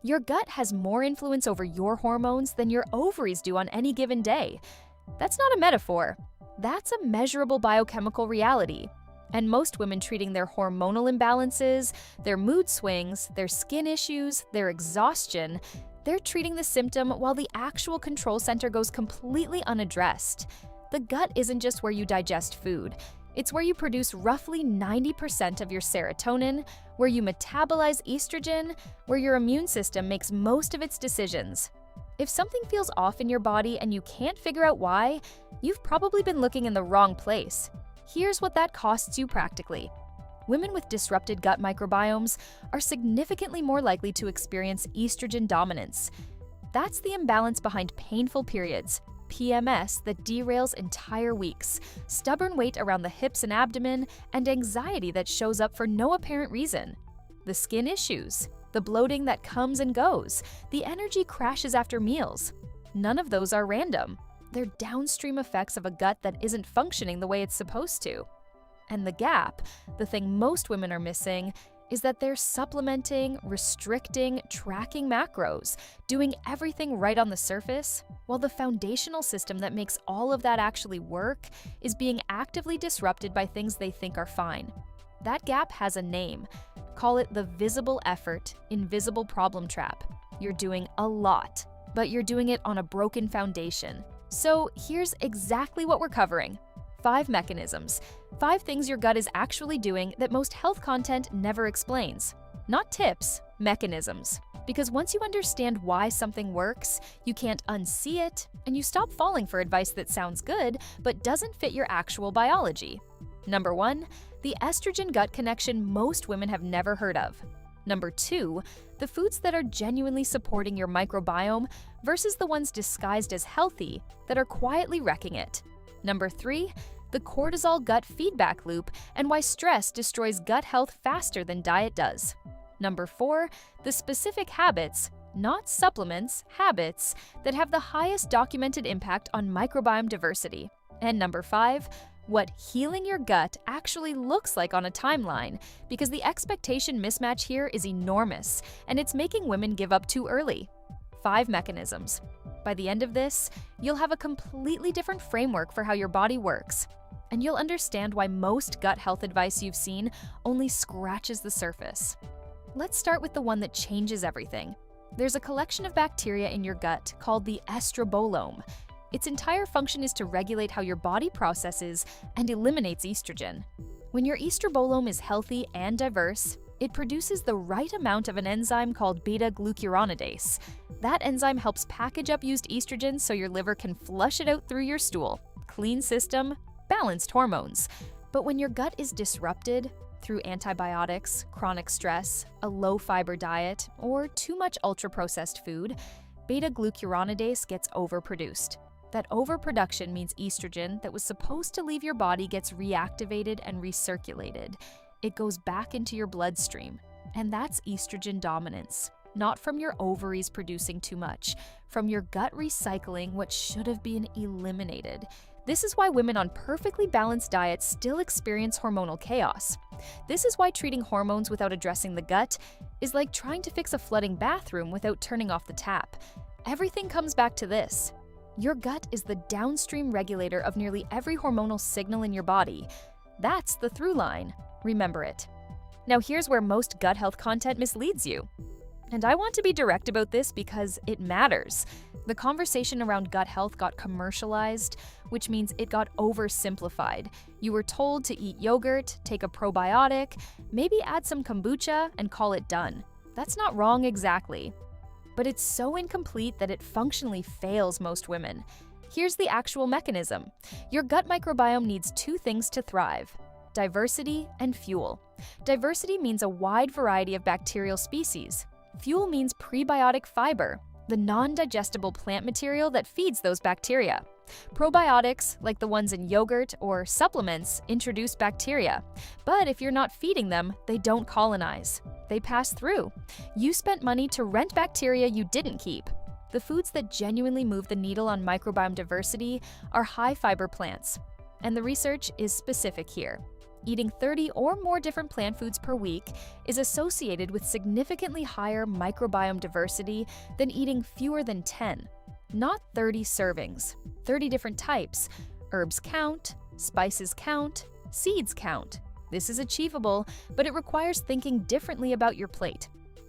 Your gut has more influence over your hormones than your ovaries do on any given day. That's not a metaphor. That's a measurable biochemical reality. And most women treating their hormonal imbalances, their mood swings, their skin issues, their exhaustion, they're treating the symptom while the actual control center goes completely unaddressed. The gut isn't just where you digest food. It's where you produce roughly 90% of your serotonin, where you metabolize estrogen, where your immune system makes most of its decisions. If something feels off in your body and you can't figure out why, you've probably been looking in the wrong place. Here's what that costs you practically. Women with disrupted gut microbiomes are significantly more likely to experience estrogen dominance. That's the imbalance behind painful periods, PMS that derails entire weeks, stubborn weight around the hips and abdomen, and anxiety that shows up for no apparent reason. The skin issues, the bloating that comes and goes, the energy crashes after meals. None of those are random. They're downstream effects of a gut that isn't functioning the way it's supposed to. And the gap, the thing most women are missing, is that they're supplementing, restricting, tracking macros, doing everything right on the surface, while the foundational system that makes all of that actually work is being actively disrupted by things they think are fine. That gap has a name. Call it the visible effort, invisible problem trap. You're doing a lot, but you're doing it on a broken foundation. So here's exactly what we're covering. 5 mechanisms. 5 things your gut is actually doing that most health content never explains. Not tips, mechanisms. Because once you understand why something works, you can't unsee it, and you stop falling for advice that sounds good but doesn't fit your actual biology. Number 1, the estrogen-gut connection most women have never heard of. Number 2, the foods that are genuinely supporting your microbiome versus the ones disguised as healthy that are quietly wrecking it. Number 3, the cortisol gut feedback loop and why stress destroys gut health faster than diet does. Number 4, the specific habits, not supplements, habits, that have the highest documented impact on microbiome diversity. And number 5, what healing your gut actually looks like on a timeline, because the expectation mismatch here is enormous, and it's making women give up too early. 5 mechanisms. By the end of this, you'll have a completely different framework for how your body works, and you'll understand why most gut health advice you've seen only scratches the surface. Let's start with the one that changes everything. There's a collection of bacteria in your gut called the Estrobolome. Its entire function is to regulate how your body processes and eliminates estrogen. When your estrobolome is healthy and diverse, it produces the right amount of an enzyme called beta-glucuronidase. That enzyme helps package up used estrogen so your liver can flush it out through your stool. Clean system, balanced hormones. But when your gut is disrupted through antibiotics, chronic stress, a low-fiber diet, or too much ultra-processed food, beta-glucuronidase gets overproduced. That overproduction means estrogen that was supposed to leave your body gets reactivated and recirculated. It goes back into your bloodstream, and that's estrogen dominance. Not from your ovaries producing too much, from your gut recycling what should have been eliminated. This is why women on perfectly balanced diets still experience hormonal chaos. This is why treating hormones without addressing the gut is like trying to fix a flooding bathroom without turning off the tap. Everything comes back to this. Your gut is the downstream regulator of nearly every hormonal signal in your body. That's the through line. Remember it. Now here's where most gut health content misleads you. And I want to be direct about this because it matters. The conversation around gut health got commercialized, which means it got oversimplified. You were told to eat yogurt, take a probiotic, maybe add some kombucha, and call it done. That's not wrong exactly. But it's so incomplete that it functionally fails most women. Here's the actual mechanism. Your gut microbiome needs 2 things to thrive: diversity and fuel. Diversity means a wide variety of bacterial species. Fuel means prebiotic fiber, the non-digestible plant material that feeds those bacteria. Probiotics, like the ones in yogurt or supplements, introduce bacteria. But if you're not feeding them, they don't colonize. They pass through. You spent money to rent bacteria you didn't keep. The foods that genuinely move the needle on microbiome diversity are high-fiber plants. And the research is specific here. Eating 30 or more different plant foods per week is associated with significantly higher microbiome diversity than eating fewer than 10. Not 30 servings, 30 different types. Herbs count, spices count, seeds count. This is achievable, but it requires thinking differently about your plate.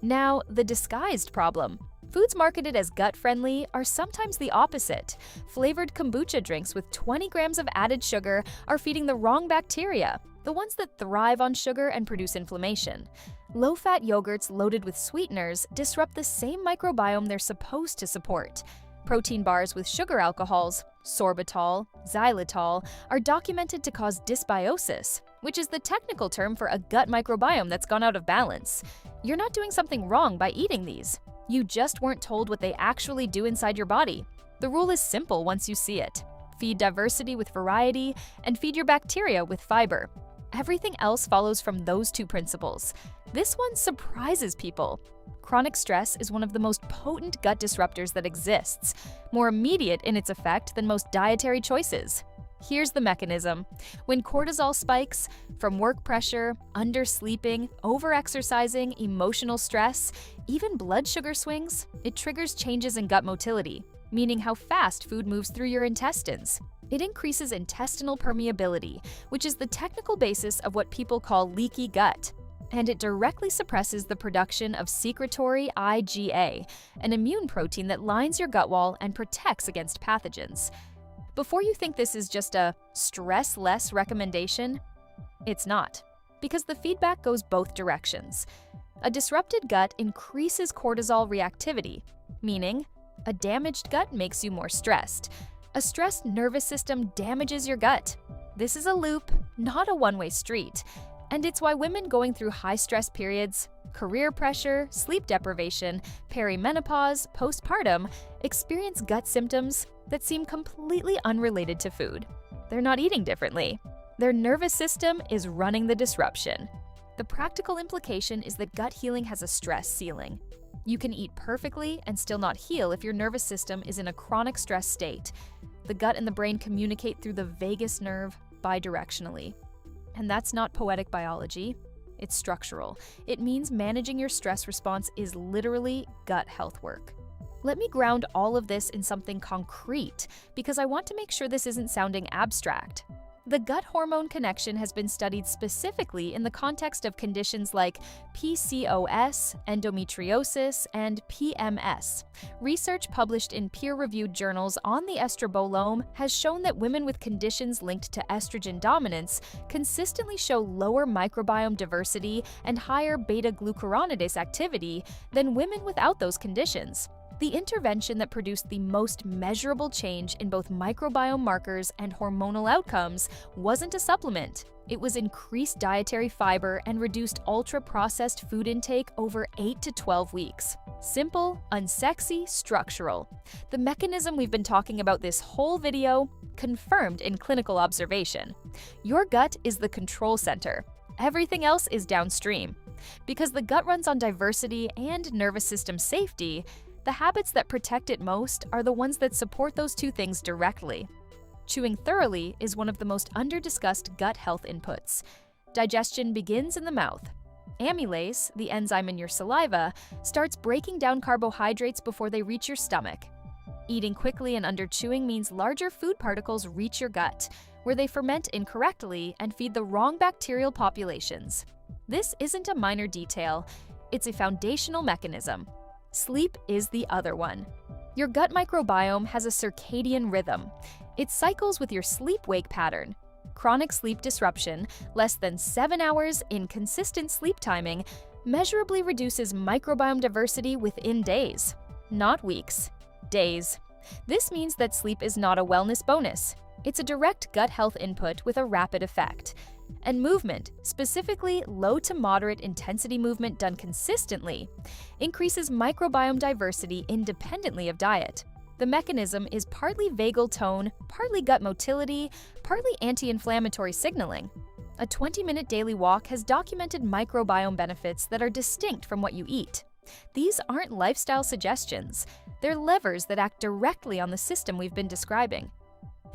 Now, the disguised problem. Foods marketed as gut-friendly are sometimes the opposite. Flavored kombucha drinks with 20 grams of added sugar are feeding the wrong bacteria, the ones that thrive on sugar and produce inflammation. Low-fat yogurts loaded with sweeteners disrupt the same microbiome they're supposed to support. Protein bars with sugar alcohols, sorbitol, xylitol, are documented to cause dysbiosis, which is the technical term for a gut microbiome that's gone out of balance. You're not doing something wrong by eating these. You just weren't told what they actually do inside your body. The rule is simple once you see it. Feed diversity with variety, and feed your bacteria with fiber. Everything else follows from those two principles. This one surprises people. Chronic stress is one of the most potent gut disruptors that exists, more immediate in its effect than most dietary choices. Here's the mechanism. When cortisol spikes, from work pressure, undersleeping, overexercising, emotional stress, even blood sugar swings, it triggers changes in gut motility, meaning how fast food moves through your intestines. It increases intestinal permeability, which is the technical basis of what people call leaky gut. And it directly suppresses the production of secretory IgA, an immune protein that lines your gut wall and protects against pathogens. Before you think this is just a stress-less recommendation, it's not, because the feedback goes both directions. A disrupted gut increases cortisol reactivity, meaning a damaged gut makes you more stressed. A stressed nervous system damages your gut. This is a loop, not a one-way street. And it's why women going through high-stress periods, career pressure, sleep deprivation, perimenopause, postpartum, experience gut symptoms that seem completely unrelated to food. They're not eating differently. Their nervous system is running the disruption. The practical implication is that gut healing has a stress ceiling. You can eat perfectly and still not heal if your nervous system is in a chronic stress state. The gut and the brain communicate through the vagus nerve bidirectionally. And that's not poetic biology, it's structural. It means managing your stress response is literally gut health work. Let me ground all of this in something concrete, because I want to make sure this isn't sounding abstract. The gut hormone connection has been studied specifically in the context of conditions like PCOS, endometriosis, and PMS. Research published in peer-reviewed journals on the Estrobolome has shown that women with conditions linked to estrogen dominance consistently show lower microbiome diversity and higher beta-glucuronidase activity than women without those conditions. The intervention that produced the most measurable change in both microbiome markers and hormonal outcomes wasn't a supplement. It was increased dietary fiber and reduced ultra-processed food intake over 8 to 12 weeks. Simple, unsexy, structural. The mechanism we've been talking about this whole video, confirmed in clinical observation. Your gut is the control center. Everything else is downstream. Because the gut runs on diversity and nervous system safety, the habits that protect it most are the ones that support those two things directly. Chewing thoroughly is one of the most under-discussed gut health inputs. Digestion begins in the mouth. Amylase, the enzyme in your saliva, starts breaking down carbohydrates before they reach your stomach. Eating quickly and under-chewing means larger food particles reach your gut, where they ferment incorrectly and feed the wrong bacterial populations. This isn't a minor detail, it's a foundational mechanism. Sleep is the other one. Your gut microbiome has a circadian rhythm. It cycles with your sleep-wake pattern. Chronic sleep disruption, less than 7 hours inconsistent sleep timing, measurably reduces microbiome diversity within days, not weeks, days. This means that sleep is not a wellness bonus. It's a direct gut health input with a rapid effect. And movement, specifically low to moderate intensity movement done consistently, increases microbiome diversity independently of diet. The mechanism is partly vagal tone, partly gut motility, partly anti-inflammatory signaling. A 20-minute daily walk has documented microbiome benefits that are distinct from what you eat. These aren't lifestyle suggestions. They're levers that act directly on the system we've been describing.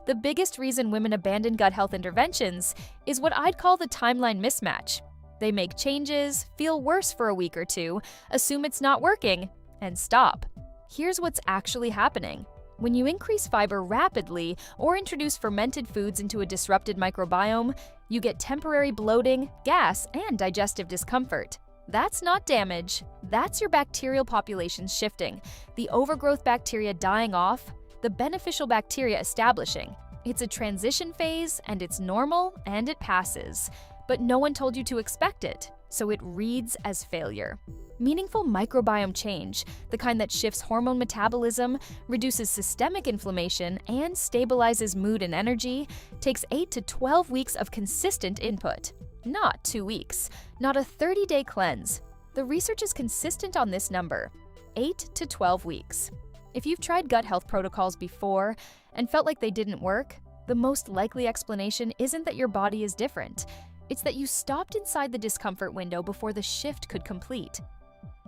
The biggest reason women abandon gut health interventions is what I'd call the timeline mismatch. They make changes, feel worse for a week or two, assume it's not working, and stop. Here's what's actually happening. When you increase fiber rapidly or introduce fermented foods into a disrupted microbiome, you get temporary bloating, gas, and digestive discomfort. That's not damage. That's your bacterial population shifting, the overgrowth bacteria dying off, the beneficial bacteria establishing. It's a transition phase, and it's normal, and it passes. But no one told you to expect it, so it reads as failure. Meaningful microbiome change, the kind that shifts hormone metabolism, reduces systemic inflammation, and stabilizes mood and energy, takes 8 to 12 weeks of consistent input. Not 2 weeks, not a 30-day cleanse. The research is consistent on this number, 8 to 12 weeks. If you've tried gut health protocols before and felt like they didn't work, the most likely explanation isn't that your body is different. It's that you stopped inside the discomfort window before the shift could complete.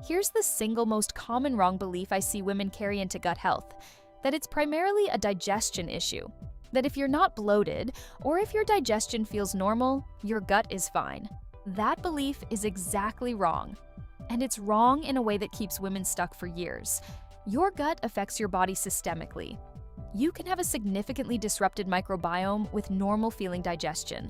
Here's the single most common wrong belief I see women carry into gut health, that it's primarily a digestion issue. That if you're not bloated, or if your digestion feels normal, your gut is fine. That belief is exactly wrong. And it's wrong in a way that keeps women stuck for years. Your gut affects your body systemically. You can have a significantly disrupted microbiome with normal-feeling digestion.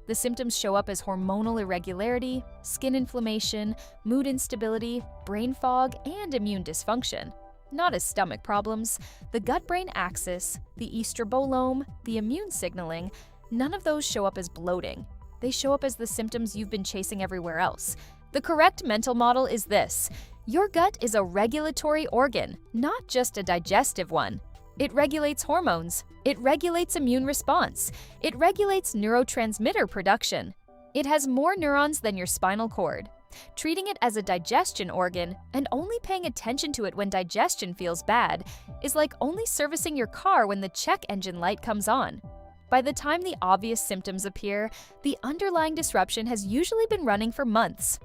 The symptoms show up as hormonal irregularity, skin inflammation, mood instability, brain fog, and immune dysfunction. Not as stomach problems. The gut-brain axis, the estrobolome, the immune signaling, none of those show up as bloating. They show up as the symptoms you've been chasing everywhere else. The correct mental model is this: your gut is a regulatory organ, not just a digestive one. It regulates hormones. It regulates immune response. It regulates neurotransmitter production. It has more neurons than your spinal cord. Treating it as a digestion organ and only paying attention to it when digestion feels bad is like only servicing your car when the check engine light comes on. By the time the obvious symptoms appear, the underlying disruption has usually been running for months.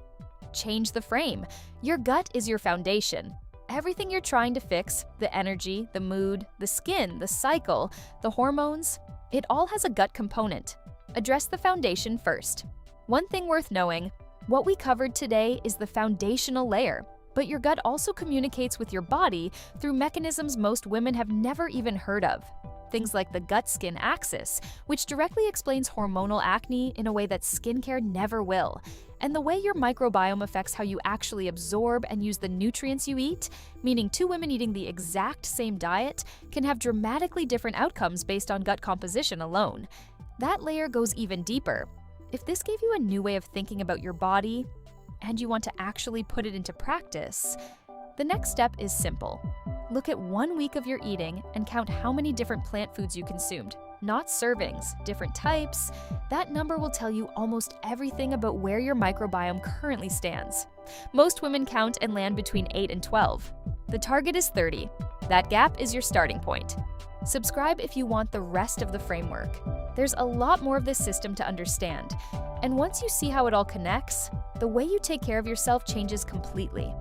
Change the frame. Your gut is your foundation. Everything you're trying to fix, the energy, the mood, the skin, the cycle, the hormones, it all has a gut component. Address the foundation first. One thing worth knowing: what we covered today is the foundational layer, but your gut also communicates with your body through mechanisms most women have never even heard of. Things like the gut-skin axis, which directly explains hormonal acne in a way that skincare never will, and the way your microbiome affects how you actually absorb and use the nutrients you eat, meaning two women eating the exact same diet can have dramatically different outcomes based on gut composition alone. That layer goes even deeper. If this gave you a new way of thinking about your body, and you want to actually put it into practice, the next step is simple. Look at 1 week of your eating and count how many different plant foods you consumed. Not servings, different types. That number will tell you almost everything about where your microbiome currently stands. Most women count and land between 8 and 12. The target is 30. That gap is your starting point. Subscribe if you want the rest of the framework. There's a lot more of this system to understand. And once you see how it all connects, the way you take care of yourself changes completely.